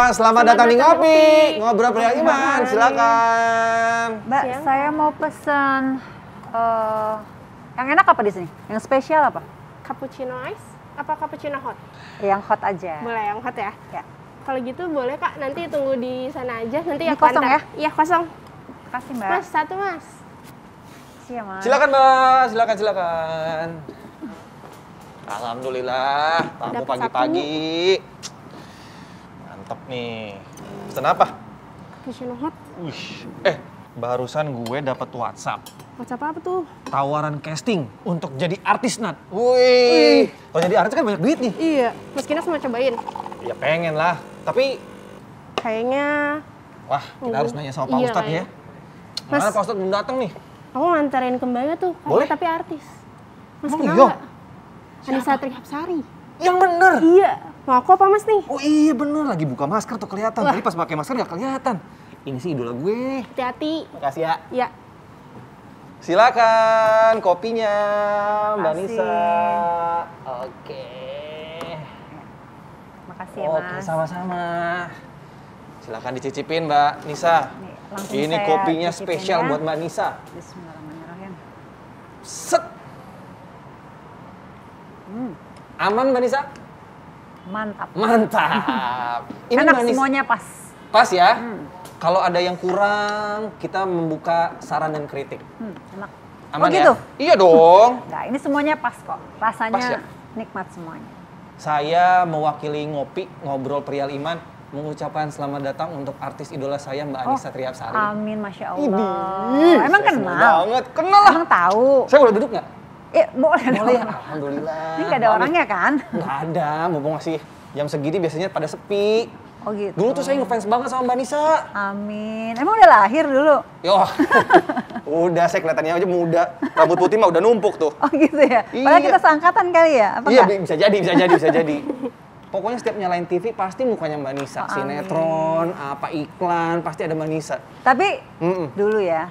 Selamat datang di Ngopi. Ngobrol pria iman, silakan. Mbak, saya mau pesen yang enak apa di sini? Yang spesial apa? Cappuccino ice apa cappuccino hot? Yang hot aja. Boleh yang hot ya? Ya. Kalau gitu boleh Kak, nanti tunggu di sana aja. Nanti Ini aku kosong antar. ya? Iya, kosong. Kasih Mbak. Mas, satu Mas. Iya, Mas. Silakan, Mbak. Silakan. Alhamdulillah, tamu Dapat pagi-pagi. Mantep nih. Pesen apa? Cappuccino hot. Wih, barusan gue dapet WhatsApp. WhatsApp apa tuh? Tawaran casting untuk jadi artis, Nat. Wih, kalau jadi artis kan banyak duit nih. Iya, Mas Kinas mau cobain? Ya pengen lah, tapi Kayaknya wah kita harus nanya sama Pak Iya, Ustadz kayaknya. ya. Mana Mas- Pak Ustadz belum datang nih? aku nganterin ke Mbaknya tuh, Boleh? tapi artis. Mas Emang kenal iya? nggak? Anissa Trihapsari. Yang bener. Iya, mau aku apa Mas nih? Oh iya bener, lagi buka masker tuh kelihatan. Tadi pas pakai masker nggak kelihatan. Ini sih idola gue. Hati-hati. Makasih ya. Iya. Silakan kopinya, Mbak Makasih. Nisa. Oke. Makasih ya, Oke, Mas. sama-sama. Silakan dicicipin, Mbak Nisa. Nih, langsung Ini saya kopinya cicipin spesial ya. buat Mbak Nisa. Bismillahirrahmanirrahim. Set. Aman, Mbak Nisa? Mantap. Mantap. Ini Enak Mbak Nisa. semuanya pas. Pas ya. Kalau ada yang kurang, kita membuka saran dan kritik. Enak. Aman Oh gitu? ya? Iya dong. Enggak, ini semuanya pas kok. Rasanya Pas ya? nikmat semuanya. Saya mewakili Ngopi, Ngobrol Pria Iman, mengucapkan selamat datang untuk artis idola saya Mbak Anissa Trihapsari. Amin, Masya Allah. Idih, Emang saya seneng kenal? banget. Kenal lah. Emang tahu? Saya boleh duduk nggak? Boleh dong. Boleh. Alhamdulillah. Ini nggak ada orangnya kan? Nggak ada, mumpung masih jam segini biasanya pada sepi. Oh gitu. Dulu tuh saya ngefans banget sama Mbak Nisa. Amin. Emang udah lahir dulu? Yo, udah saya kelihatannya aja muda. Rambut putih mah udah numpuk tuh. Oh gitu ya? Padahal Iya. kita seangkatan kali ya? Apa Iya, enggak? bisa jadi. Pokoknya setiap nyalain TV pasti mukanya Mbak Nisa. Oh, Sinetron, apa iklan, pasti ada Mbak Nisa. Tapi Mm-mm. dulu ya?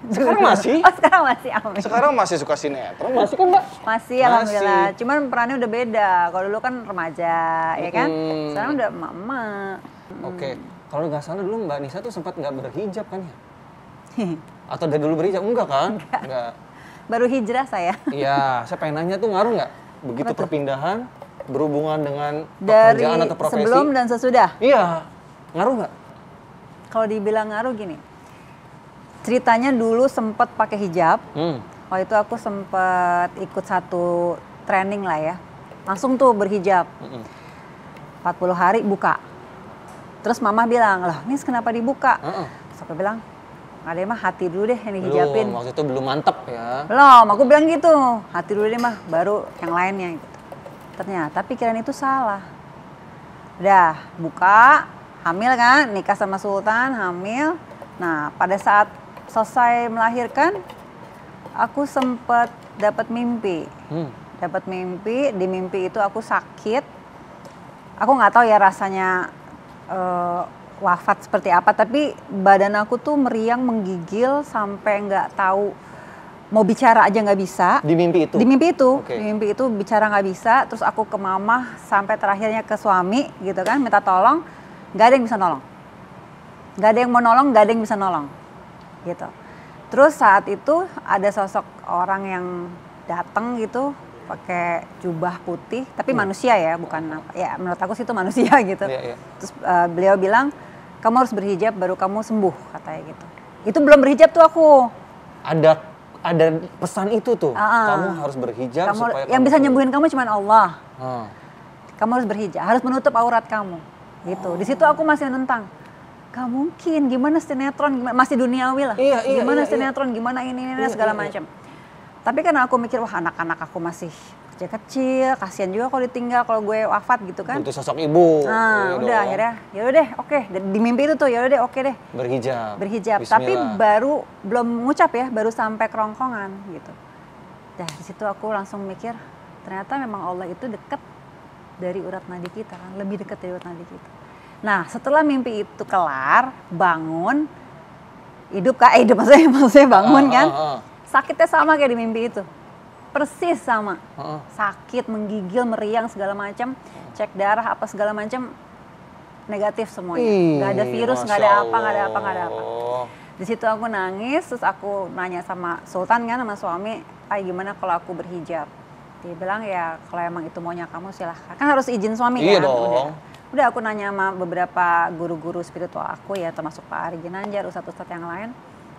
Sekarang masih? Oh sekarang masih, amin. Sekarang masih suka sinetron, masih kan Mbak? Masih, alhamdulillah. Cuman perannya udah beda. Kalau dulu kan remaja, ya kan? Sekarang udah emak-emak. Oke, kalau nggak salah dulu Mbak Nisa tuh sempat nggak berhijab kan ya? Atau dari dulu berhijab? Enggak kan? Enggak. Baru hijrah saya. Iya, saya pengen nanya tuh ngaruh nggak? Begitu Apa tuh? perpindahan berhubungan dengan Dari pekerjaan atau profesi? sebelum dan sesudah. Iya, ngaruh nggak? Kalau dibilang ngaruh gini, ceritanya dulu sempet pakai hijab. Waktu itu aku sempet ikut satu training lah ya. Langsung tuh berhijab. 40 hari buka. Terus mama bilang, lah ini kenapa dibuka? Terus aku bilang, nggak deh mah hati dulu deh yang dihijabin. Belum, waktu itu belum mantep ya. Belum, aku bilang gitu. Hati dulu deh mah, baru yang lainnya gitu. Ternyata pikiran itu salah. Udah, buka, hamil kan, nikah sama Sultan, hamil. Nah, pada saat selesai melahirkan, aku sempet dapat mimpi. Dapat mimpi, di mimpi itu aku sakit. Aku nggak tahu ya rasanya wafat seperti apa, tapi badan aku tuh meriang, menggigil sampai nggak tahu mau bicara aja nggak bisa. Di mimpi itu? Di mimpi itu, Oke. di mimpi itu bicara nggak bisa. Terus aku ke mama sampai terakhirnya ke suami gitu kan, minta tolong, nggak ada yang bisa nolong, nggak ada yang mau nolong, nggak ada yang bisa nolong, gitu. Terus saat itu ada sosok orang yang datang gitu, pakai jubah putih, tapi manusia ya, bukan apa ya, menurut aku sih itu manusia gitu. Iya. Terus beliau bilang, kamu harus berhijab baru kamu sembuh, katanya gitu. Itu belum berhijab tuh aku. Ada pesan itu tuh. Kamu harus berhijab Kamu, supaya yang kamu bisa sembuh. nyembuhin kamu cuma Allah. Ah. Kamu harus berhijab, harus menutup aurat kamu. Gitu. Di situ aku masih nentang. Gak mungkin, gimana sinetron, masih duniawi lah. Iya, gimana iya. sinetron, gimana ini segala iya. macam. Tapi karena aku mikir, wah anak-anak aku masih kecil-kecil, kasihan juga kalau ditinggal kalau gue wafat gitu kan. Butuh sosok ibu. Nah, Iya udah dong. akhirnya, yaudah deh, oke. Di mimpi itu tuh, yaudah deh, oke deh. Berhijab. Berhijab. Bismillah. Tapi baru, belum ngucap ya, baru sampai kerongkongan gitu. Dah, di situ aku langsung mikir, ternyata memang Allah itu dekat dari urat nadi kita kan, lebih dekat dari urat nadi kita. Nah, setelah mimpi itu kelar, bangun, hidup maksudnya bangun kan, sakitnya sama kayak di mimpi itu, persis sama, sakit, menggigil, meriang segala macam, cek darah apa segala macam. negatif semuanya. Ih, Nggak ada virus, nggak Masya ada apa, nggak ada apa, nggak ada apa. Allah. Di situ aku nangis, terus aku nanya sama Sultan kan, sama suami, gimana kalau aku berhijab? Dia bilang ya kalau emang itu maunya kamu silahkan. Kan harus izin suami Iya kan? dong. Udah aku nanya sama beberapa guru-guru spiritual aku ya, termasuk Pak Ari Ginanjar, ustadz-ustadz yang lain.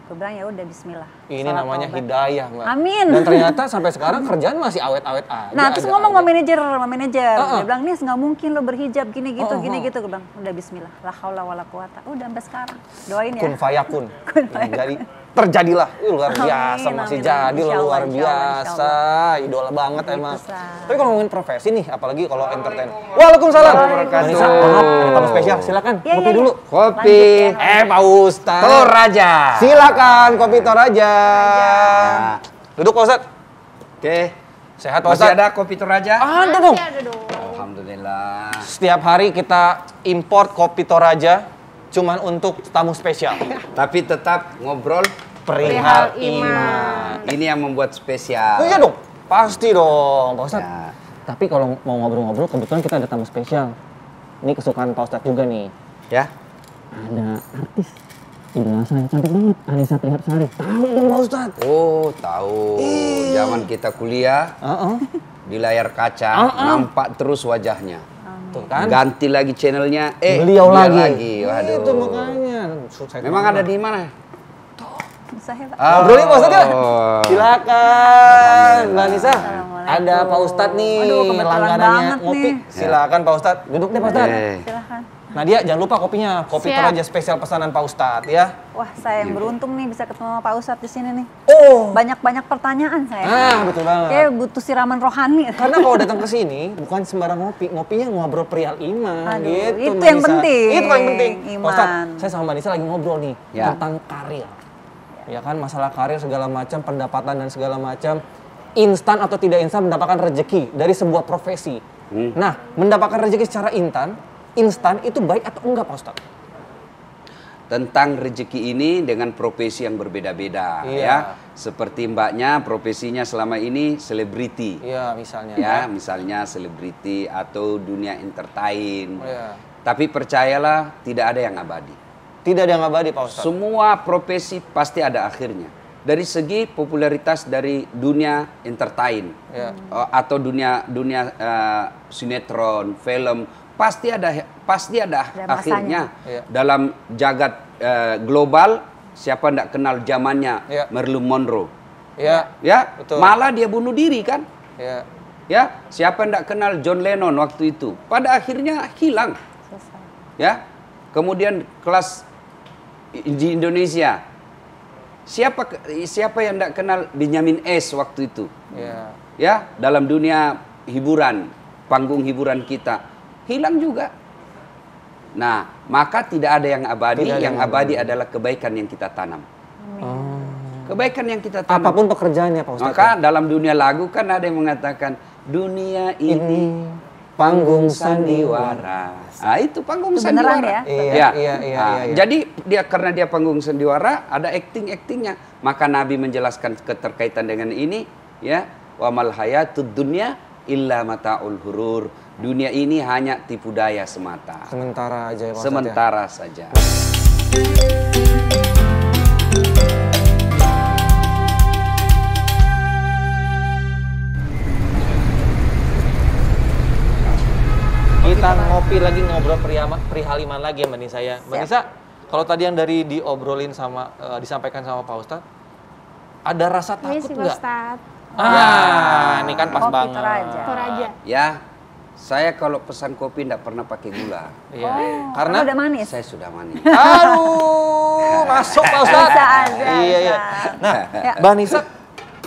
Aku bilang ya udah Bismillah. Ini Salat namanya taubat. hidayah, Mbak. Amin. Dan ternyata sampai sekarang kerjaan masih awet-awet aja. Nah terus ada ngomong aja. sama manajer, dia bilang nih nggak mungkin lo berhijab gini gitu. Gue bilang udah Bismillah, la haula wala quwata. Udah sampai sekarang, doain ya. Kun fayakun. Kun fayakun. Jadi terjadilah. Luar Amin, biasa, masih amin, jadi amin. loh, luar Insya Allah, biasa. Idola banget Gitu, emang. Sah. Tapi kalau ngomongin profesi nih, apalagi kalau entertain. Waalaikumsalam. Waalaikumsalam. Nisa, maaf, ada tamu spesial. Silakan, Ya, kopi ya, ya. dulu. Kopi. Pak Ustadz. Toraja. Silakan, kopi Toraja. Duduk Pak Ustadz. Oke. Sehat Pak Masih Ustadz? ada kopi Toraja? Ada dong. Masih ada dong. Alhamdulillah. Setiap hari kita import kopi Toraja cuman untuk tamu spesial. Tapi tetap ngobrol. Perihal Perihal iman. iman. Ini yang membuat spesial. Oh iya dong, pasti dong Pak Ustadz. Ya. Tapi kalau mau ngobrol-ngobrol, kebetulan kita ada tamu spesial. Ini kesukaan Pak Ustadz juga nih. Ya. Ada artis idola saya, cantik banget, Anissa Trihapsari. Tahu dong Pak Ustadz? Oh, tahu. Zaman kita kuliah di layar kaca nampak terus wajahnya. Tuh kan? Ganti lagi channelnya, Beliau dia lagi. Waduh. Itu makanya. Sukses Memang banget. ada di mana? Bisa ya Pak? Ngobrolin Pak Ustadz ya? Oh. Silakan Mbak Anissa. Assalamualaikum. Ada Pak Ustadz nih, Aduh, kebetulan langganannya banget ngopi. nih. Silakan Pak Ustadz. Duduk deh Pak Ustadz. Silahkan. Nadia, jangan lupa kopinya. Kopi Siap. Toraja spesial pesanan Pak Ustadz ya. Wah saya yang beruntung nih bisa ketemu sama Pak Ustadz di sini nih. Oh. Banyak-banyak pertanyaan saya. Ah, betul banget. Kayak butuh siraman rohani. Karena kalau datang ke sini bukan sembarang ngopi, ngopinya ngobrol perihal iman Aduh, gitu. itu Mbak yang Nisa. penting. Itu paling penting. Iman. Pak Ustadz, saya sama Mbak Nisa lagi ngobrol nih Ya. tentang karir. Ya kan, masalah karir segala macam, pendapatan dan segala macam. Instan atau tidak instan mendapatkan rezeki dari sebuah profesi. Nah, mendapatkan rezeki secara instan itu baik atau enggak Pak Ustadz? Tentang rezeki ini dengan profesi yang berbeda-beda Iya. ya. Seperti mbaknya profesinya selama ini selebriti. Iya, misalnya. Ya, misalnya selebriti atau dunia entertain. Iya. Tapi percayalah tidak ada yang abadi. Tidak ada yang abadi Pak Ustadz. Semua profesi pasti ada akhirnya. Dari segi popularitas dari dunia entertain Ya. atau dunia sinetron, film pasti ada masanya. akhirnya. Ya. Dalam jagat global siapa tidak kenal zamannya Ya. Marilyn Monroe. Ya. Ya, Betul. malah dia bunuh diri kan? Ya. Ya, siapa tidak kenal John Lennon waktu itu? Pada akhirnya hilang. Selesai. Ya, kemudian kelas di Indonesia, siapa yang tidak kenal Benyamin S waktu itu? Ya. Ya, dalam dunia hiburan, panggung hiburan kita hilang juga. Nah, maka tidak ada yang abadi. Tidak ada Yang yang abadi adalah kebaikan yang kita tanam. Kebaikan yang kita tanam. Apapun pekerjaannya Pak Ustadz. Maka dalam dunia lagu kan ada yang mengatakan dunia ini panggung sandiwara. Ah itu panggung Itu beneran sandiwara. ya? Iya. Jadi dia karena dia panggung sandiwara ada actingnya. Maka Nabi menjelaskan keterkaitan dengan ini ya, wa mal hayatud dunya illa mataul hurur. Dunia ini hanya tipu daya semata. Sementara aja ya Pak Ustadz. Sementara saja. Kita ngopi lagi, ngobrol perihal iman lagi ya Mbak Nisa ya. Mbak Siap. Nisa, kalau tadi yang dari diobrolin sama, disampaikan sama Pak Ustadz, ada rasa Ini takut sih Pak nggak? Ustadz. Ini kan pas Kopi banget. Toraja. Toraja. Ya, saya kalau pesan kopi tidak pernah pakai gula. Iya. Oh, Karena, udah manis. Saya sudah manis. aduh, masuk Pak Ustadz. Bisa aja, Iya, iya. bisa. Nah, Ya. Mbak Nisa,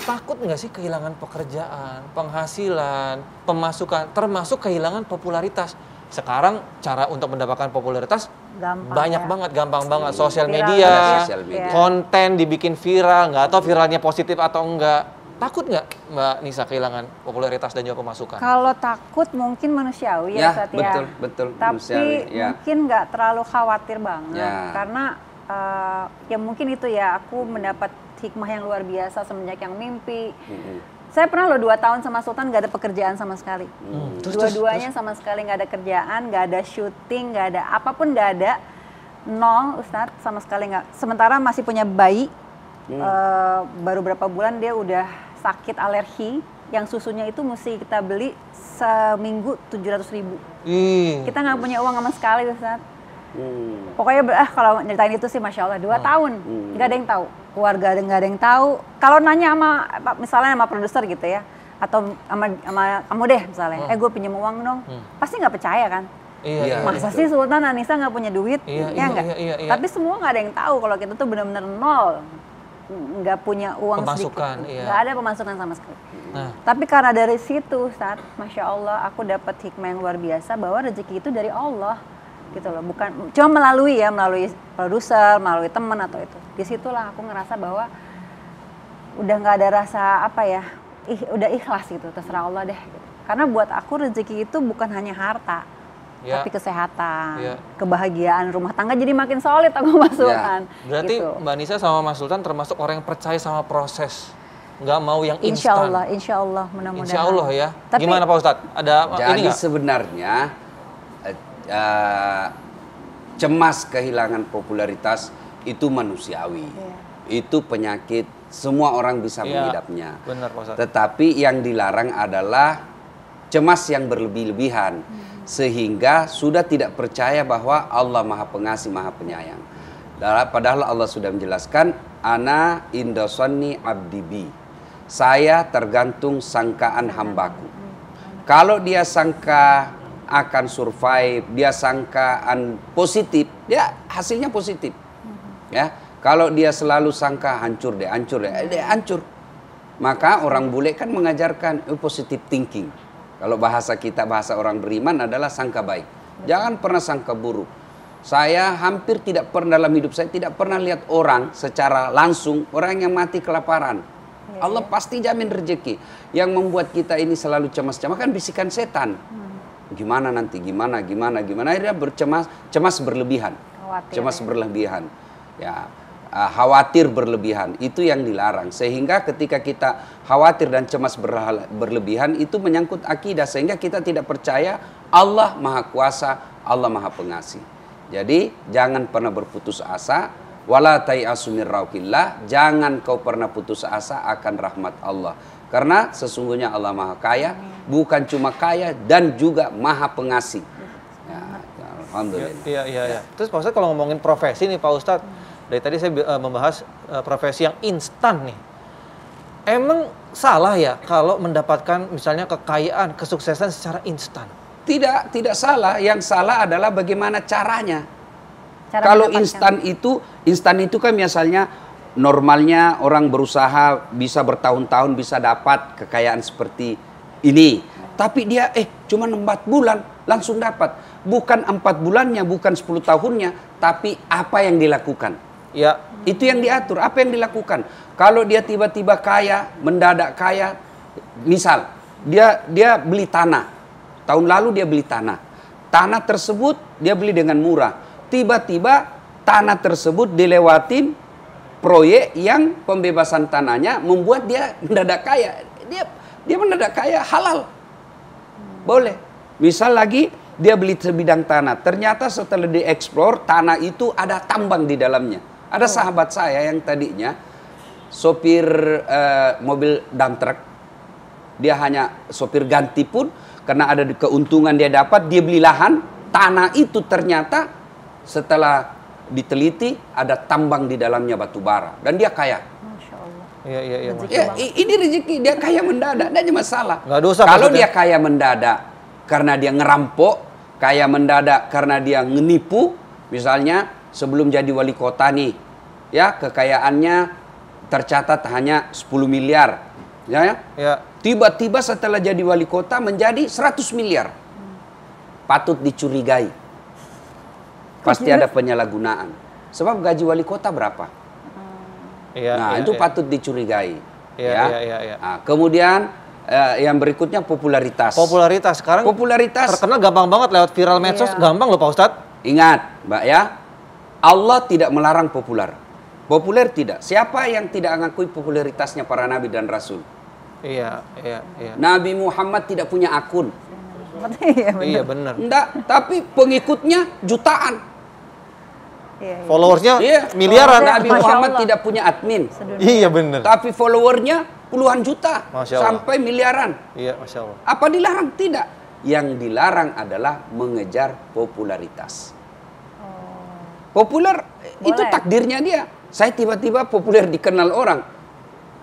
takut nggak sih kehilangan pekerjaan, penghasilan, pemasukan, termasuk kehilangan popularitas? Sekarang cara untuk mendapatkan popularitas Gampang, banyak ya. banget, gampang banget. Sosial Viral media, ya. Sosial media. konten dibikin viral, nggak tahu viralnya positif atau enggak. Takut nggak Mbak Nisa kehilangan popularitas dan juga pemasukan? Kalau takut mungkin manusiawi Ya, ya, Ustadz, betul, Tapi manusiawi, ya. mungkin nggak terlalu khawatir banget Ya. karena ya mungkin itu ya aku mendapat hikmah yang luar biasa semenjak yang mimpi. Saya pernah loh 2 tahun sama Sultan gak ada pekerjaan sama sekali. Dua-duanya sama sekali gak ada kerjaan, gak ada syuting, gak ada apapun, gak ada. Nol, Ustadz, sama sekali nggak. Sementara masih punya bayi, baru berapa bulan dia udah sakit alergi, yang susunya itu mesti kita beli seminggu 700.000. Kita nggak punya uang sama sekali, Ustadz. Pokoknya kalau nyeritain itu sih Masya Allah 2 tahun, nggak ada yang tahu. Keluarga nggak ada yang tahu. Kalau nanya sama, misalnya sama produser gitu ya, atau sama kamu deh misalnya, gue pinjam uang dong, pasti nggak percaya kan? Iya, Masa sih Sultan Anissa nggak punya duit? Iya, ya nggak? iya. Tapi semua nggak ada yang tahu kalau kita tuh benar-benar nol, nggak punya uang Pemasukan, sedikit, iya. nggak ada pemasukan sama sekali. Nah. Tapi karena dari situ, Ustaz, Masya Allah, aku dapat hikmah yang luar biasa bahwa rezeki itu dari Allah, gitu loh. Bukan cuma melalui produser, melalui teman atau itu. Disitulah aku ngerasa bahwa udah nggak ada rasa apa ya, udah ikhlas gitu, terserah Allah deh. Gitu. Karena buat aku rezeki itu bukan hanya harta. Tapi kesehatan, kebahagiaan rumah tangga jadi makin solid aku Mas Sultan. Berarti gitu. Mbak Nisa sama Mas Sultan termasuk orang yang percaya sama proses, nggak mau yang instan. Insya Allah, mudah-mudahan. Insya Allah ya. Tapi, gimana Pak Ustadz? Ada jadi ini nggak? sebenarnya cemas kehilangan popularitas itu manusiawi. Itu penyakit, semua orang bisa mengidapnya. Benar Pak Ustadz. Tetapi yang dilarang adalah cemas yang berlebih-lebihan. Sehingga sudah tidak percaya bahwa Allah Maha Pengasih, Maha Penyayang. Padahal Allah sudah menjelaskan, Ana indosonni abdibi. Saya tergantung sangkaan hambaku. Kalau dia sangka akan survive, dia sangkaan positif, dia hasilnya positif. Ya, kalau dia selalu sangka hancur deh, dia hancur. Maka orang bule kan mengajarkan positive thinking. Kalau bahasa kita, bahasa orang beriman adalah sangka baik. Jangan pernah sangka buruk. Saya hampir tidak pernah dalam hidup saya tidak pernah lihat orang secara langsung orang yang mati kelaparan. Allah pasti jamin rezeki. Yang membuat kita ini selalu cemas-cemas kan bisikan setan. Gimana nanti, gimana. Akhirnya cemas berlebihan. Cemas berlebihan. Ya. Khawatir berlebihan, itu yang dilarang. Sehingga ketika kita khawatir dan cemas berlebihan, itu menyangkut akidah. Sehingga kita tidak percaya Allah Maha Kuasa, Allah Maha Pengasih. Jadi jangan pernah berputus asa. Wala tai'asu min rauqillah, jangan kau pernah putus asa akan rahmat Allah. Karena sesungguhnya Allah Maha Kaya, bukan cuma kaya dan juga Maha Pengasih. Ya, alhamdulillah. Iya. Terus Pak Ustadz kalau ngomongin profesi nih Pak Ustadz, dari tadi saya membahas profesi yang instan nih. Emang salah ya kalau mendapatkan misalnya kekayaan, kesuksesan secara instan? Tidak salah. Yang salah adalah bagaimana caranya. Kalau instan itu kan misalnya normalnya orang berusaha bisa bertahun-tahun bisa dapat kekayaan seperti ini. Tapi dia cuma 4 bulan langsung dapat. Bukan 4 bulannya, bukan 10 tahunnya, tapi apa yang dilakukan. Ya, itu yang diatur. Apa yang dilakukan? Kalau dia tiba-tiba kaya, mendadak kaya, misal dia beli tanah. Tahun lalu dia beli tanah. Tanah tersebut dia beli dengan murah. Tiba-tiba tanah tersebut dilewatin proyek yang pembebasan tanahnya membuat dia mendadak kaya. Dia mendadak kaya halal. Boleh. Misal lagi dia beli sebidang tanah. Ternyata setelah dieksplor tanah itu ada tambang di dalamnya. Ada sahabat saya yang tadinya sopir mobil dump truck. Dia hanya sopir ganti pun karena ada keuntungan dia dapat, dia beli lahan, tanah itu ternyata setelah diteliti ada tambang di dalamnya batu bara dan dia kaya. Masya Allah. Iya. Ini rezeki, dia kaya mendadak, tidak ada masalah. Nggak dosa, kalau maksudnya. dia kaya mendadak karena dia ngerampok, kaya mendadak karena dia menipu, misalnya sebelum jadi wali kota nih, ya kekayaannya tercatat hanya 10 miliar, ya. Tiba-tiba setelah jadi wali kota menjadi 100 miliar, patut dicurigai. Pasti ada penyalahgunaan. Sebab gaji wali kota berapa? Itu patut dicurigai. Iya. Nah, kemudian yang berikutnya popularitas. Sekarang popularitas terkenal gampang banget lewat viral medsos, gampang loh Pak Ustadz. Ingat, Mbak ya, Allah tidak melarang populer. Populer tidak. Siapa yang tidak mengakui popularitasnya para nabi dan rasul? Iya. Nabi Muhammad tidak punya akun. Iya benar. Enggak, tapi pengikutnya jutaan. Followersnya Iya. miliaran. Nabi Masya Muhammad Allah. tidak punya admin. Iya benar. Tapi followernya puluhan juta. Masya Allah. Sampai miliaran. Iya, Masya Allah. Apa dilarang? Tidak. Yang dilarang adalah mengejar popularitas. Populer itu Boleh. takdirnya dia. Saya tiba-tiba populer dikenal orang.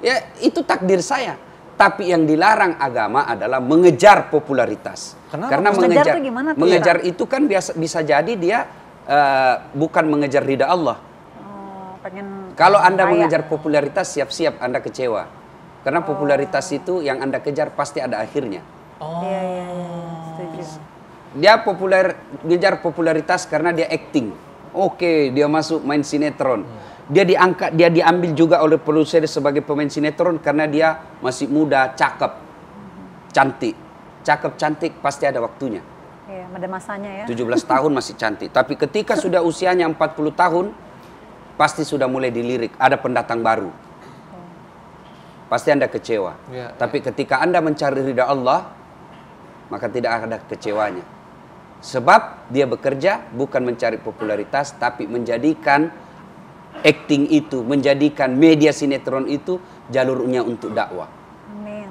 Ya, itu takdir saya. Tapi yang dilarang agama adalah mengejar popularitas. Kenapa? Karena Mengejar tuh gimana tuh? mengejar itu kan bisa jadi dia bukan mengejar ridha Allah. Pengen Kalau Anda kaya. mengejar popularitas, siap-siap Anda kecewa. Karena popularitas itu yang Anda kejar pasti ada akhirnya. Iya. Setuju. Dia ngejar popularitas karena dia acting. Oke, dia masuk main sinetron. Dia diambil juga oleh produser sebagai pemain sinetron karena dia masih muda, cakep, cantik. Cakep, cantik pasti ada waktunya. Iya, ada masanya ya. 17 tahun masih cantik. Tapi ketika sudah usianya 40 tahun, pasti sudah mulai dilirik. Ada pendatang baru. Pasti Anda kecewa. Ya, Tapi ketika Anda mencari ridha Allah, maka tidak ada kecewanya. Sebab dia bekerja bukan mencari popularitas, tapi menjadikan acting itu, menjadikan media sinetron itu jalurnya untuk dakwah. Amin.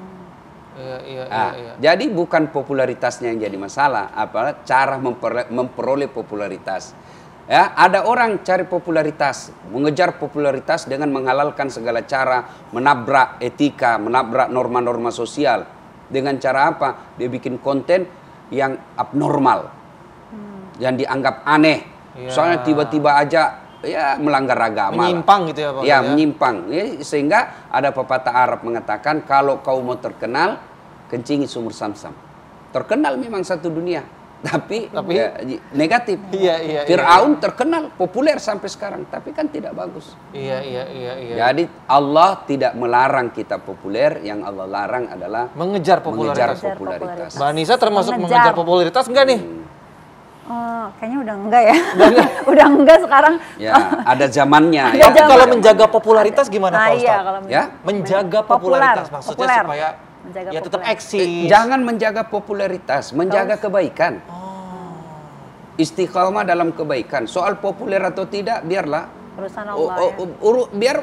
Iya. Jadi bukan popularitasnya yang jadi masalah, apalah cara memperoleh popularitas. Ya, ada orang cari popularitas, mengejar popularitas dengan menghalalkan segala cara, menabrak etika, menabrak norma-norma sosial. Dengan cara apa? Dia bikin konten yang abnormal, yang dianggap aneh. Ya. Soalnya tiba-tiba aja ya melanggar agama. Menyimpang gitu ya Pak? Ya, menyimpang. Ya, sehingga ada pepatah Arab mengatakan kalau kau mau terkenal, kencingi sumur Samsam. Terkenal memang satu dunia, tapi ya, negatif. Iya. Fir'aun terkenal, populer sampai sekarang, tapi kan tidak bagus. Iya. Jadi Allah tidak melarang kita populer, yang Allah larang adalah Mengejar mengejar popularitas. popularitas. Mbak Anissa termasuk Mengejar. mengejar popularitas enggak nih? Kayaknya udah enggak ya. Udah enggak sekarang. Ya, ada zamannya. Ada ya. Tapi kalau menjaga popularitas gimana Pak Nah, Ustadz? iya, kalau Ya? Menjaga Populer, popularitas maksudnya populer. supaya Menjaga ya tetap populer. eksis. Jangan menjaga popularitas, menjaga kebaikan. Istiqamah dalam kebaikan. Soal populer atau tidak, biarlah. Urusan Allah ya. Biar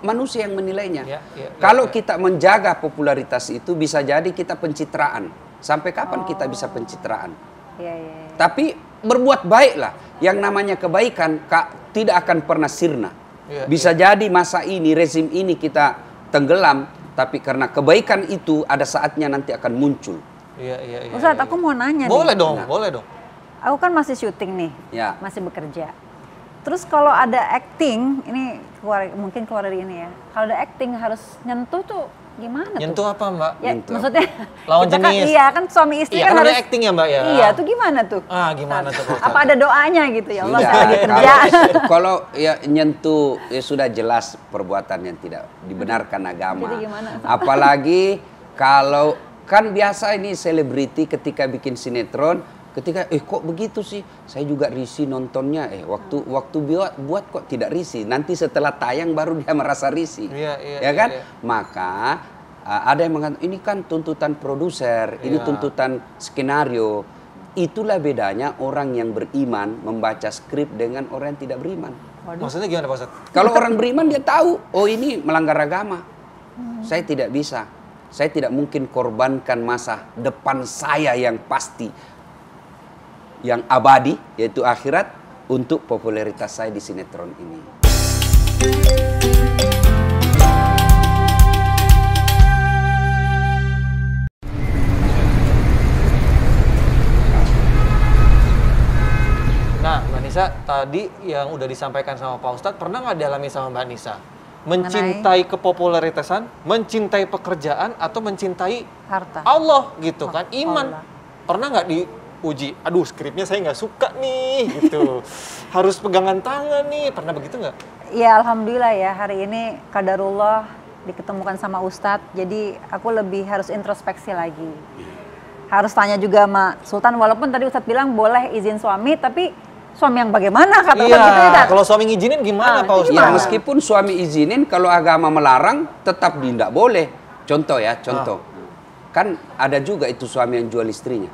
manusia yang menilainya. Ya. Kalau kita menjaga popularitas itu, bisa jadi kita pencitraan. Sampai kapan kita bisa pencitraan? Iya. Tapi berbuat baiklah. Yang namanya kebaikan tidak akan pernah sirna. Iya, Bisa jadi masa ini, rezim ini kita tenggelam. Tapi karena kebaikan itu ada saatnya nanti akan muncul. Iya. Ustadz, aku mau nanya Boleh nih. dong, Nah. boleh dong. Aku kan masih syuting nih. Ya. Masih bekerja. Terus kalau ada acting, ini mungkin keluar dari ini ya. Kalau ada acting harus nyentuh tuh gimana Nyentuh tuh? apa Mbak? Ya, Nyentuh. maksudnya Lawan kita kan, jenis. iya kan suami istri Iya, kan kan harus namanya acting ya, Mbak, ya? Iya, tuh gimana tuh? Gimana tuh Pak Ustadz? Apa ada doanya gitu ya Allah, Tidak, saya lagi kerja. kalau ya nyentuh ya sudah jelas perbuatan yang tidak dibenarkan agama. Jadi gimana? Apalagi kalau kan biasa ini selebriti ketika bikin sinetron, ketika kok begitu sih? Saya juga risih nontonnya. Waktu buat kok tidak risih. Nanti setelah tayang baru dia merasa risih. Iya, ya kan? iya. Maka ada yang mengatakan ini kan tuntutan produser, ini Iya. tuntutan skenario. Itulah bedanya orang yang beriman membaca skrip dengan orang yang tidak beriman. Maksudnya gimana Pak Ustadz? Kalau orang beriman dia tahu, oh ini melanggar agama. Saya tidak bisa. Saya tidak mungkin korbankan masa depan saya yang pasti, yang abadi, yaitu akhirat, untuk popularitas saya di sinetron ini. Nah, Mbak Nisa, tadi yang udah disampaikan sama Pak Ustadz, pernah nggak dialami sama Mbak Nisa? Mencintai kepopularitasan, mencintai pekerjaan, atau mencintai Harta. Allah gitu kan, iman. Allah. Pernah nggak diuji, aduh skripnya saya nggak suka nih gitu. Harus pegangan tangan nih, pernah begitu nggak? Ya alhamdulillah ya, hari ini qadarullah diketemukan sama Ustadz. Jadi aku lebih harus introspeksi lagi. Harus tanya juga sama Sultan, walaupun tadi Ustadz bilang boleh izin suami, tapi suami yang bagaimana kata Iya, gitu ya. kalau suami ngizinin gimana Pak itu Ustadz? Ya gimana? meskipun suami izinin, kalau agama melarang, tetap tidak boleh. Contoh ya, contoh. Kan ada juga itu suami yang jual istrinya.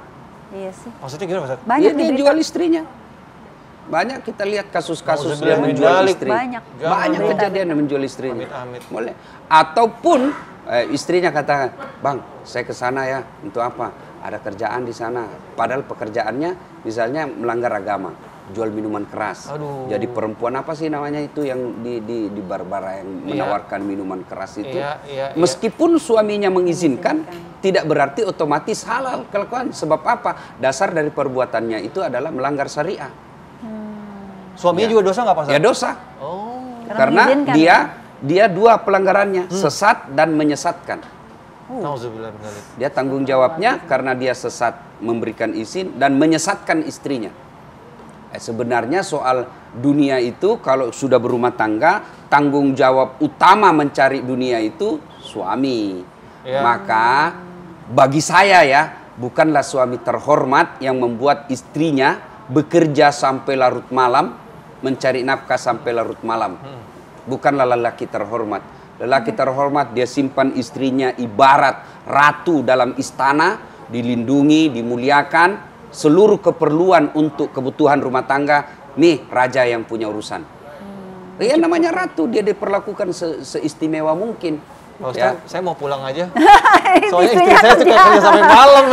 Iya sih. Maksudnya gimana Ustaz? Banyak Iya, di dia berita. jual istrinya. Banyak kita lihat kasus-kasus dia Nauzubillah min menjual dzalik. istri. Banyak. Banyak Berita. kejadian yang menjual istrinya. Amit-amit. Boleh. Ataupun istrinya katakan, "Bang, saya ke sana ya. Untuk apa? Ada kerjaan di sana." Padahal pekerjaannya misalnya melanggar agama, jual minuman keras. Aduh. Jadi perempuan apa sih namanya itu yang di bar-bar yang menawarkan minuman keras itu. Iya. Meskipun suaminya mengizinkan, tidak berarti otomatis halal kelakuan. Sebab apa? Dasar dari perbuatannya itu adalah melanggar syariah. Suaminya juga dosa nggak Pak Ustaz? Ya dosa. Oh. Karena mengizinkan, dia dua pelanggarannya, sesat dan menyesatkan. Nauzubillah min dzalik. Dia tanggung jawabnya karena dia sesat memberikan izin dan menyesatkan istrinya. Sebenarnya soal dunia itu kalau sudah berumah tangga, tanggung jawab utama mencari dunia itu suami. Ya. Maka bagi saya ya, bukanlah suami terhormat yang membuat istrinya bekerja sampai larut malam, mencari nafkah sampai larut malam. Bukanlah lelaki terhormat. Lelaki terhormat dia simpan istrinya ibarat ratu dalam istana, dilindungi, dimuliakan, seluruh keperluan untuk kebutuhan rumah tangga, nih raja yang punya urusan. Ya namanya ratu, dia diperlakukan seistimewa mungkin. Pak Ya. Ustaz, saya mau pulang aja. Soalnya istri Istrinya saya suka kerja. kerja sampai malam.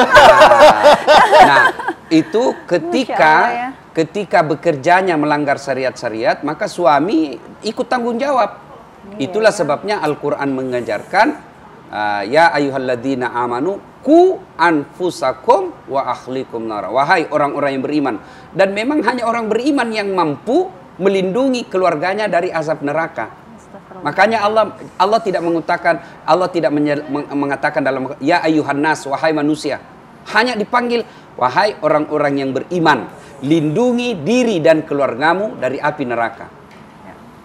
Nah, itu ketika Masya Allah, ya. ketika bekerjanya melanggar syariat-syariat, maka suami ikut tanggung jawab. Itulah sebabnya Al-Quran mengajarkan, ya ayyuhalladzina amanu ku anfusakum wa ahlikum nara. Wahai orang-orang yang beriman. Dan memang hanya orang beriman yang mampu melindungi keluarganya dari azab neraka. Makanya Allah tidak mengatakan dalam ya ayyuhan nas, wahai manusia. Hanya dipanggil wahai orang-orang yang beriman, lindungi diri dan keluargamu dari api neraka.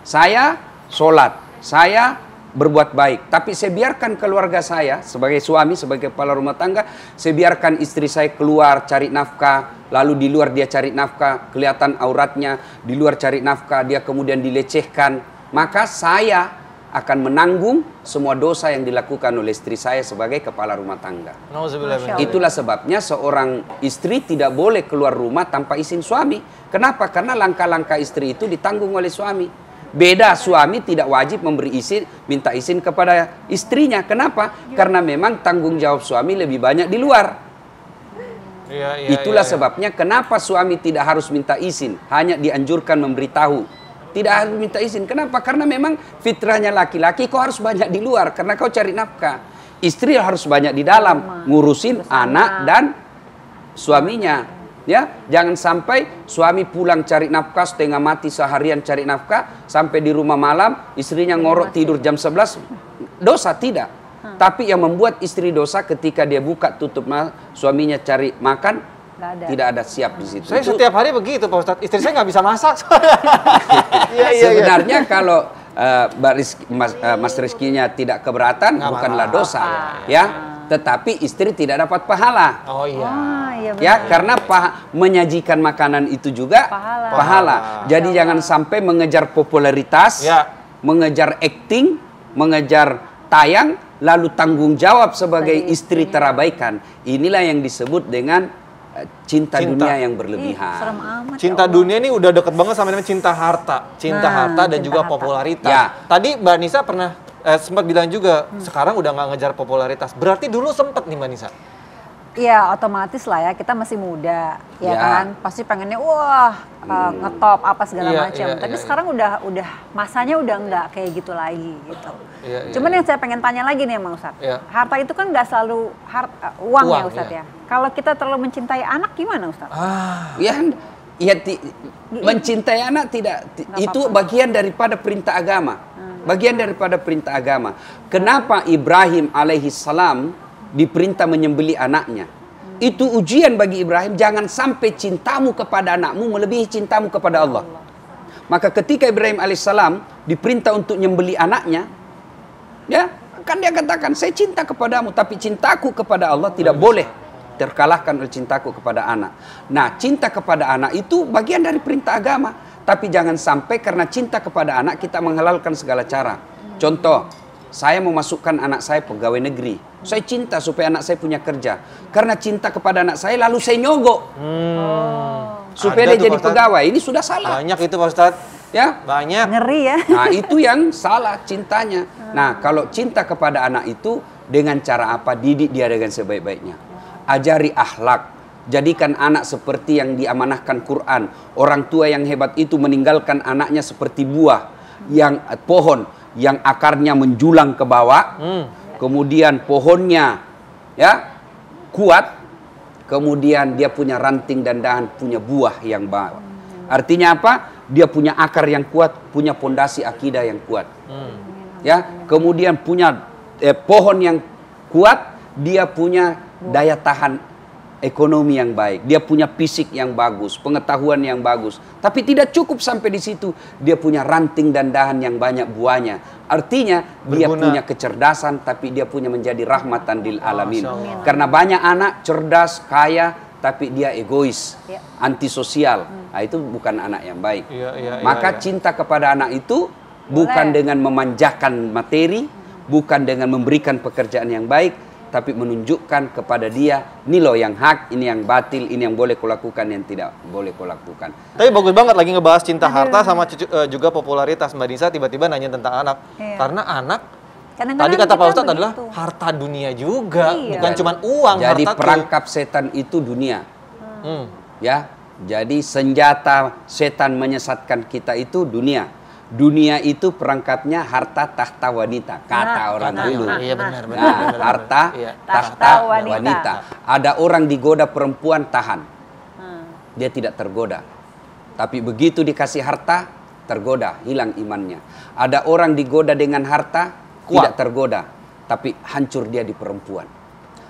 Saya sholat, saya berbuat baik, tapi saya biarkan keluarga saya sebagai suami, sebagai kepala rumah tangga, saya biarkan istri saya keluar cari nafkah, lalu di luar dia cari nafkah, kelihatan auratnya, di luar cari nafkah, dia kemudian dilecehkan. Maka saya akan menanggung semua dosa yang dilakukan oleh istri saya sebagai kepala rumah tangga. Nauzubillah min Masya dzalik. Itulah sebabnya seorang istri tidak boleh keluar rumah tanpa izin suami. Kenapa? Karena langkah-langkah istri itu ditanggung oleh suami. Beda, suami tidak wajib memberi izin, minta izin kepada istrinya. Kenapa? Karena memang tanggung jawab suami lebih banyak di luar. Itulah sebabnya kenapa suami tidak harus minta izin, hanya dianjurkan memberitahu. Tidak harus minta izin. Kenapa? Karena memang fitrahnya laki-laki, kau harus banyak di luar karena kau cari nafkah. Istri harus banyak di dalam, ngurusin anak dan suaminya. Ya, jangan sampai suami pulang cari nafkah setengah mati seharian cari nafkah, sampai di rumah malam istrinya ngorok tidur jam 11. Dosa tidak. Tapi yang membuat istri dosa ketika dia buka tutup suaminya cari makan, tidak ada siap di situ. Saya Itu setiap hari begitu Pak Ustadz. Istri saya nggak bisa masak. sebenarnya kalau Mas Rizkinya tidak keberatan, Nggak bukanlah marah. dosa, ya. Tetapi istri tidak dapat pahala. Oh iya. Iya Ya, karena menyajikan makanan itu juga pahala. Jadi jangan sampai mengejar popularitas, Ya. mengejar acting, mengejar tayang, lalu tanggung jawab sebagai istri terabaikan. Inilah yang disebut dengan cinta dunia yang berlebihan. serem amat. Cinta ya Allah. dunia ini udah deket banget sama namanya cinta harta. Cinta Nah, harta dan cinta juga harta. popularitas. Ya. Tadi Mbak Nisa pernah sempat bilang juga, sekarang udah nggak ngejar popularitas. Berarti dulu sempet nih Mbak Nisa. Iya, otomatis lah ya, kita masih muda, ya Ya. kan? Pasti pengennya wah ngetop apa segala Iya, macam. iya, Tapi iya, sekarang udah masanya udah nggak kayak gitu lagi gitu. Iya, iya, Cuman iya. yang saya pengen tanya lagi nih Mang Ustadz, Iya. harta itu kan nggak selalu uang ya Uang, Ustadz iya. ya. Kalau kita terlalu mencintai anak gimana Ustadz? Ya, mencintai anak itu bagian daripada perintah agama. Bagian daripada perintah agama. Kenapa Ibrahim alaihissalam diperintah menyembelih anaknya? Itu ujian bagi Ibrahim, jangan sampai cintamu kepada anakmu melebihi cintamu kepada Allah. Maka ketika Ibrahim alaihissalam diperintah untuk menyembelih anaknya, ya, kan dia katakan, saya cinta kepadamu, tapi cintaku kepada Allah tidak boleh terkalahkan oleh cintaku kepada anak. Nah, cinta kepada anak itu bagian dari perintah agama. Tapi jangan sampai karena cinta kepada anak kita menghalalkan segala cara. Contoh, saya mau masukkan anak saya pegawai negeri. Saya cinta supaya anak saya punya kerja. Karena cinta kepada anak saya lalu saya nyogok. Supaya Ada dia tuh, jadi Pak Ustadz. pegawai. Ini sudah salah. Banyak itu Pak Ustadz. Ya. Banyak. Ngeri ya. Nah, itu yang salah cintanya. Nah, kalau cinta kepada anak itu dengan cara apa? Didik dia dengan sebaik-baiknya. Ajari akhlak. Jadikan anak seperti yang diamanahkan Quran. Orang tua yang hebat itu meninggalkan anaknya seperti buah yang pohon yang akarnya menjulang ke bawah. Kemudian pohonnya ya kuat. Kemudian dia punya ranting dan dahan, punya buah yang baik. Artinya apa? Dia punya akar yang kuat, punya pondasi akidah yang kuat. Ya, kemudian punya pohon yang kuat, dia punya daya tahan ekonomi yang baik, dia punya fisik yang bagus, pengetahuan yang bagus. Tapi tidak cukup sampai di situ, dia punya ranting dan dahan yang banyak buahnya. Artinya dia punya kecerdasan, tapi dia punya menjadi rahmatan lil alamin. Karena banyak anak cerdas, kaya, tapi dia egois, antisosial. Nah, itu bukan anak yang baik. Maka cinta kepada anak itu bukan dengan memanjakan materi, bukan dengan memberikan pekerjaan yang baik, tapi menunjukkan kepada dia, ini loh yang hak, ini yang batil, ini yang boleh kulakukan, yang tidak boleh kulakukan. Tapi bagus banget lagi ngebahas cinta harta sama juga popularitas. Mbak Nisa tiba-tiba nanya tentang anak. Karena anak, tadi kata Pak Ustadz adalah harta dunia juga, bukan cuma uang. Jadi harta perangkap setan itu dunia. Ya, jadi senjata setan menyesatkan kita itu dunia. Dunia itu perangkapnya harta tahta wanita, kata orang dulu. Iya benar. Harta tahta wanita. Ada orang digoda perempuan tahan, dia tidak tergoda. Tapi begitu dikasih harta, tergoda, hilang imannya. Ada orang digoda dengan harta, tidak tergoda, tapi hancur dia di perempuan.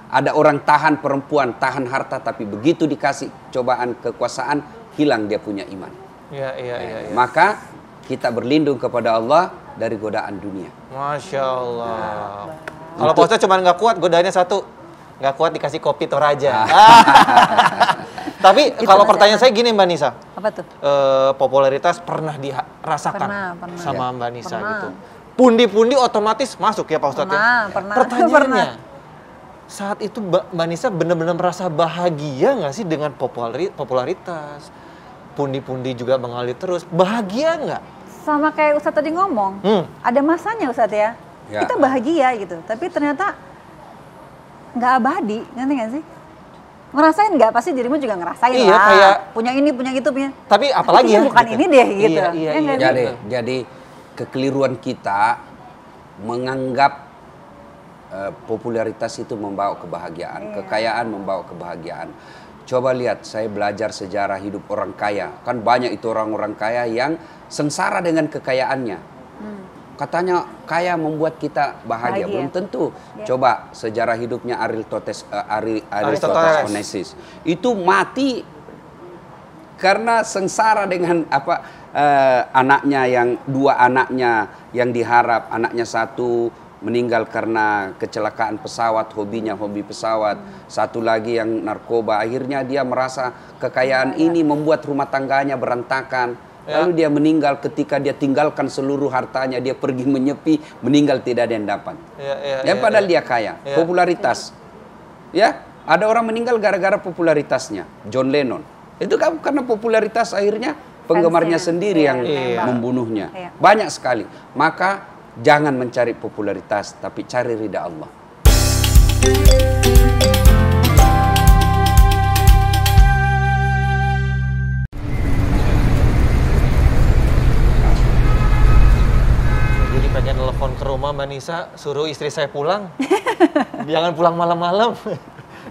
Ada orang tahan perempuan, tahan harta, tapi begitu dikasih cobaan kekuasaan, hilang dia punya iman. Maka kita berlindung kepada Allah dari godaan dunia. Masya Allah. Kalau Pak Ustadz cuma nggak kuat, godaannya satu. Nggak kuat dikasih kopi Toraja. Tapi kalau pertanyaan saya gini Mbak Nisa. Apa tuh? Popularitas pernah dirasakan Pernah. sama Mbak Nisa gitu. Pundi-pundi otomatis masuk ya Pak Ustadz ya? Pernah. Pertanyaannya, saat itu Mbak Nisa benar-benar merasa bahagia nggak sih dengan popularitas? Pundi-pundi juga mengalir terus. Bahagia nggak? Sama kayak Ustadz tadi ngomong, ada masanya Ustadz ya. Kita bahagia gitu, tapi ternyata nggak abadi, ngerti nggak sih? Ngerasain nggak? Pasti dirimu juga ngerasain lah. Kayak punya ini, punya itu, punya. Tapi apalagi ya? Bukan gitu. ini deh gitu. Jadi kekeliruan kita menganggap popularitas itu membawa kebahagiaan, kekayaan membawa kebahagiaan. Coba lihat, saya belajar sejarah hidup orang kaya. Kan banyak itu orang-orang kaya yang sengsara dengan kekayaannya. Katanya kaya membuat kita bahagia. Belum tentu. Coba sejarah hidupnya Aristoteles Onassis. Itu mati karena sengsara dengan anaknya dua anaknya yang diharap. Anaknya satu meninggal karena kecelakaan pesawat, hobi pesawat. Satu lagi yang narkoba. Akhirnya dia merasa kekayaan ini membuat rumah tangganya berantakan. Lalu dia meninggal ketika dia tinggalkan seluruh hartanya. Dia pergi menyepi, meninggal tidak ada yang dapat. Padahal dia kaya. Popularitas. Ya, ada orang meninggal gara-gara popularitasnya. John Lennon. Itu kan karena popularitas akhirnya penggemarnya sendiri yang membunuhnya. Banyak sekali. Maka jangan mencari popularitas, tapi cari ridha Allah. Jadi pengen telepon ke rumah Mbak Nisa, suruh istri saya pulang. Jangan pulang malam-malam.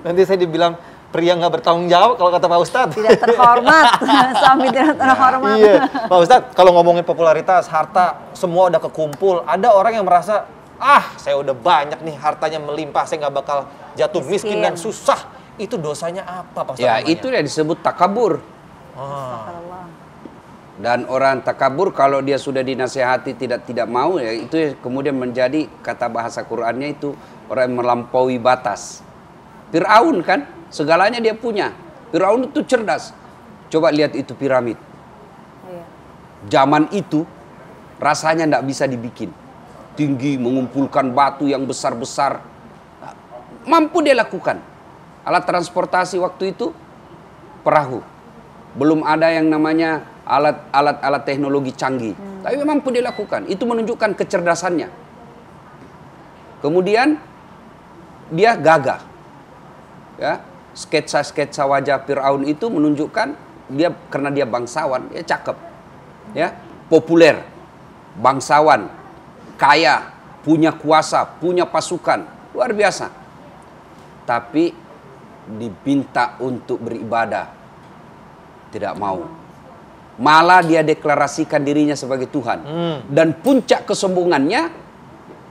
Nanti saya dibilang pria nggak bertanggung jawab kalau kata Pak Ustadz. Tidak terhormat, suami tidak terhormat. Iya, Pak Ustadz, kalau ngomongin popularitas, harta, semua udah kekumpul. Ada orang yang merasa, saya udah banyak nih hartanya melimpah, saya nggak bakal jatuh miskin dan susah. Itu dosanya apa, Pak Ustadz? Ya, itu yang disebut takabur. Dan orang takabur kalau dia sudah dinasehati tidak mau, ya itu kemudian menjadi kata bahasa Qur'annya itu orang yang melampaui batas. Fir'aun kan, segalanya dia punya. Fir'aun itu cerdas. Coba lihat itu piramid. Zaman itu rasanya tidak bisa dibikin. tinggi, mengumpulkan batu yang besar-besar. Mampu dia lakukan. Alat transportasi waktu itu perahu. Belum ada yang namanya alat teknologi canggih. Tapi mampu dia lakukan. Itu menunjukkan kecerdasannya. Kemudian dia gagah. Ya, sketsa-sketsa wajah Firaun itu menunjukkan dia karena dia bangsawan, dia cakep. Ya, populer. Bangsawan, kaya, punya kuasa, punya pasukan, luar biasa. Tapi diminta untuk beribadah, tidak mau. Malah dia deklarasikan dirinya sebagai Tuhan. Dan puncak kesombongannya,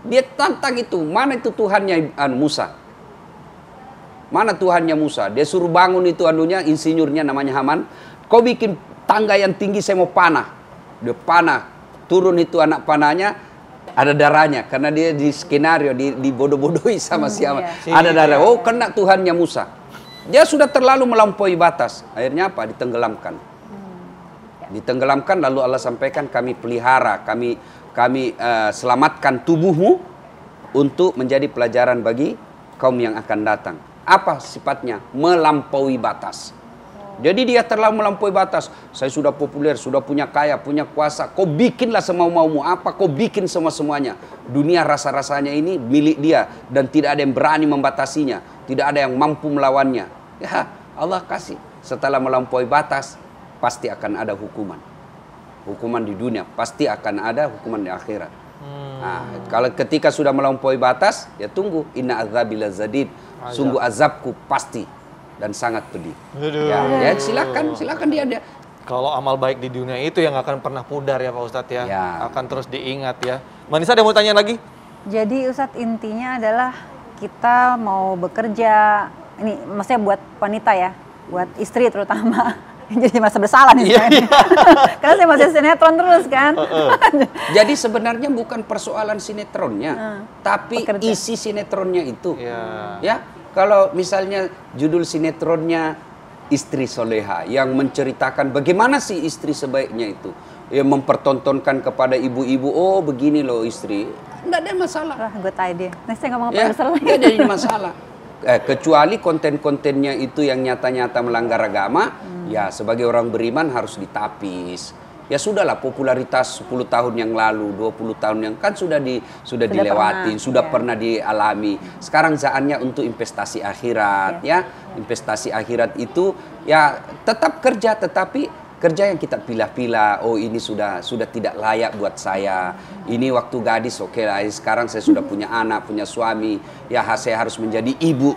dia tantang itu. Mana itu Tuhannya Musa? Mana Tuhannya Musa? Dia suruh bangun itu insinyurnya namanya Haman. Kau bikin tangga yang tinggi, saya mau panah. Dia panah. Turun itu anak panahnya, ada darahnya. Karena dia di skenario, dibodoh-bodohi sama siapa. Ada darah. Oh, kena Tuhannya Musa. Dia sudah terlalu melampaui batas. Akhirnya apa? Ditenggelamkan. Ditenggelamkan, lalu Allah sampaikan, kami pelihara, kami selamatkan tubuhmu untuk menjadi pelajaran bagi kaum yang akan datang. Apa sifatnya? Melampaui batas. Jadi dia terlalu melampaui batas. Saya sudah populer, sudah punya kaya, punya kuasa. Kau bikinlah semau-maumu. Apa? Kau bikin semua-semuanya. Dunia rasa-rasanya ini milik dia. Dan tidak ada yang berani membatasinya. Tidak ada yang mampu melawannya. Ya, Allah kasih. Setelah melampaui batas, pasti akan ada hukuman. Hukuman di dunia. Pasti akan ada hukuman di akhirat. Nah, kalau ketika sudah melampaui batas, ya tunggu. Inna azabil zadid. Sungguh azabku pasti dan sangat pedih. Ya silakan dia. Kalau amal baik di dunia itu yang akan pernah pudar ya Pak Ustadz ya. Akan terus diingat ya. Manisa ada mau tanya lagi? Jadi Ustadz, intinya adalah kita mau bekerja, ini maksudnya buat wanita ya, buat istri terutama. Jadi merasa bersalah nih karena saya masih sinetron terus kan. Jadi sebenarnya bukan persoalan sinetronnya, tapi isi sinetronnya itu. Ya, kalau misalnya judul sinetronnya Istri Soleha yang menceritakan bagaimana sih istri sebaiknya itu, yang mempertontonkan kepada ibu-ibu, oh begini loh istri, enggak ada masalah. Gue tahu dia. Nah, saya ngomong produser lagi. Enggak ada masalah. Kecuali konten-kontennya itu yang nyata-nyata melanggar agama, ya sebagai orang beriman harus ditapis. Ya sudahlah, popularitas 10 tahun yang lalu, 20 tahun yang kan sudah dilewati, pernah dialami. Sekarang saatnya untuk investasi akhirat, ya. Investasi akhirat itu ya tetap kerja, tetapi kerja yang kita pilih-pilih. Oh, ini sudah tidak layak buat saya. Ini waktu gadis, oke lah. Sekarang saya sudah punya anak, punya suami. Ya, saya harus menjadi ibu.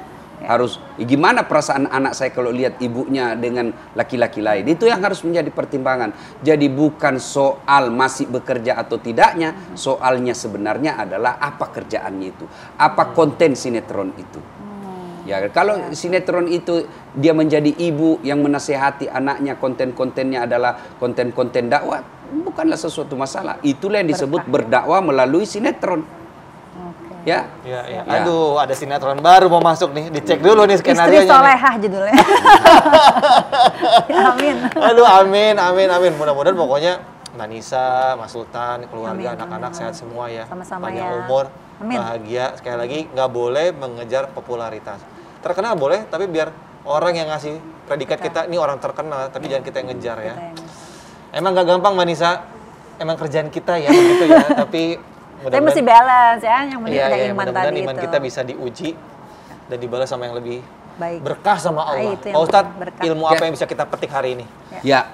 Gimana perasaan anak saya kalau lihat ibunya dengan laki-laki lain? Itu yang harus menjadi pertimbangan. Jadi bukan soal masih bekerja atau tidaknya. Soalnya sebenarnya adalah apa kerjaannya itu. Apa konten sinetron itu. Ya, kalau sinetron itu dia menjadi ibu yang menasehati anaknya, konten-kontennya adalah konten-konten dakwah, bukanlah sesuatu masalah. Itulah yang disebut berdakwah melalui sinetron. Ya. Aduh, ada sinetron baru mau masuk nih. Dicek dulu nih skenario-nya. Istri Solehah judulnya. Amin. Aduh, amin. Mudah-mudahan pokoknya Manisa, Mas Sultan, keluarga, anak-anak sehat semua ya. Sama-sama panjang ya. umur, amin. bahagia. Sekali lagi, nggak boleh mengejar popularitas. Terkenal boleh, tapi biar orang yang ngasih predikat kita, ini orang terkenal, tapi jangan kita yang ngejar ya. Emang nggak gampang Manisa, emang kerjaan kita ya begitu ya. Tapi mesti balance ya, yang penting ada iman tadi iman itu. kita bisa diuji dan dibalas sama yang lebih baik, berkah sama Allah. Pak Ustadz, ilmu apa yang bisa kita petik hari ini? Ya.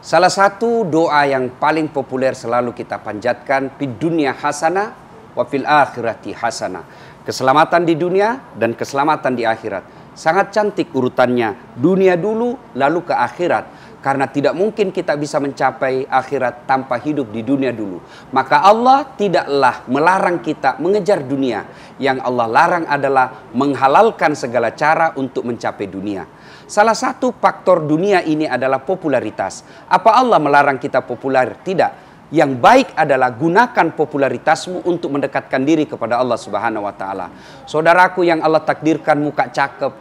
Salah satu doa yang paling populer selalu kita panjatkan, fid dunya hasanah wa fil akhirati hasanah. Keselamatan di dunia dan keselamatan di akhirat. Sangat cantik urutannya. Dunia dulu lalu ke akhirat. Karena tidak mungkin kita bisa mencapai akhirat tanpa hidup di dunia dulu. Maka Allah tidaklah melarang kita mengejar dunia. Yang Allah larang adalah menghalalkan segala cara untuk mencapai dunia. Salah satu faktor dunia ini adalah popularitas. Apa Allah melarang kita populer? Tidak. Yang baik adalah gunakan popularitasmu untuk mendekatkan diri kepada Allah Subhanahu wa taala. Saudaraku yang Allah takdirkan muka cakep,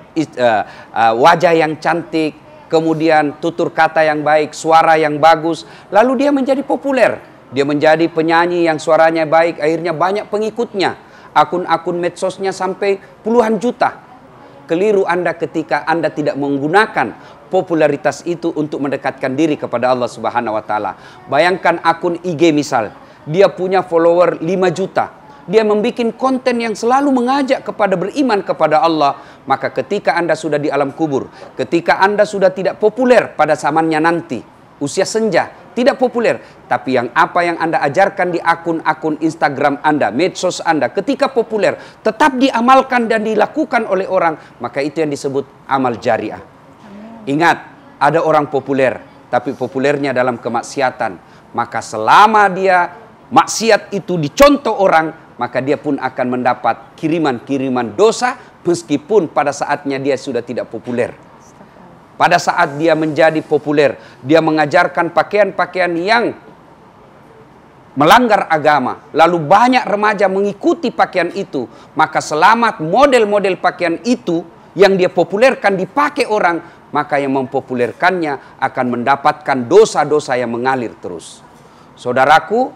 wajah yang cantik, kemudian tutur kata yang baik, suara yang bagus, lalu dia menjadi populer. Dia menjadi penyanyi yang suaranya baik, akhirnya banyak pengikutnya. Akun-akun medsosnya sampai puluhan juta. Keliru Anda ketika Anda tidak menggunakan popularitas itu untuk mendekatkan diri kepada Allah Subhanahu wa taala. Bayangkan akun IG misal, dia punya follower 5 juta. Dia membuat konten yang selalu mengajak kepada beriman kepada Allah. Maka ketika Anda sudah di alam kubur, ketika Anda sudah tidak populer pada zamannya nanti, usia senja, tidak populer, tapi apa yang Anda ajarkan di akun-akun Instagram Anda, medsos Anda, ketika populer, tetap diamalkan dan dilakukan oleh orang, maka itu yang disebut amal jariah. Ingat, ada orang populer, tapi populernya dalam kemaksiatan. Maka selama dia maksiat itu dicontoh orang, maka dia pun akan mendapat kiriman-kiriman dosa, meskipun pada saatnya dia sudah tidak populer. Pada saat dia menjadi populer, dia mengajarkan pakaian-pakaian yang melanggar agama, lalu banyak remaja mengikuti pakaian itu, maka selamat model-model pakaian itu yang dia populerkan dipakai orang, maka yang mempopulerkannya akan mendapatkan dosa-dosa yang mengalir terus. Saudaraku,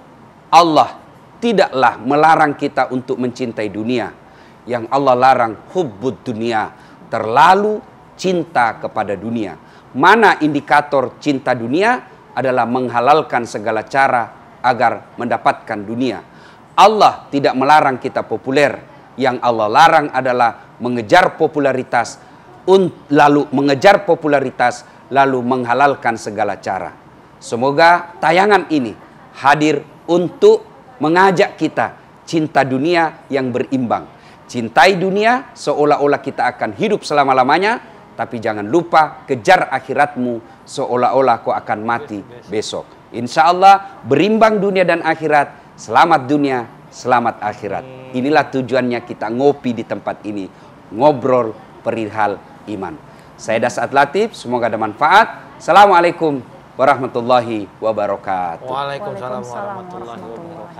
Allah tidaklah melarang kita untuk mencintai dunia. Yang Allah larang hubbud dunia, terlalu cinta kepada dunia. Mana indikator cinta dunia? Adalah menghalalkan segala cara agar mendapatkan dunia. Allah tidak melarang kita populer. Yang Allah larang adalah mengejar popularitas, lalu menghalalkan segala cara. Semoga tayangan ini hadir untuk mengajak kita cinta dunia yang berimbang. Cintai dunia seolah-olah kita akan hidup selama-lamanya, tapi jangan lupa kejar akhiratmu seolah-olah kau akan mati besok. Insya Allah berimbang dunia dan akhirat. Selamat dunia, selamat akhirat. Inilah tujuannya kita ngopi di tempat ini. Ngobrol perihal iman. Saya Dasat Latif, semoga ada manfaat. Assalamualaikum warahmatullahi wabarakatuh. Waalaikumsalam warahmatullahi wabarakatuh.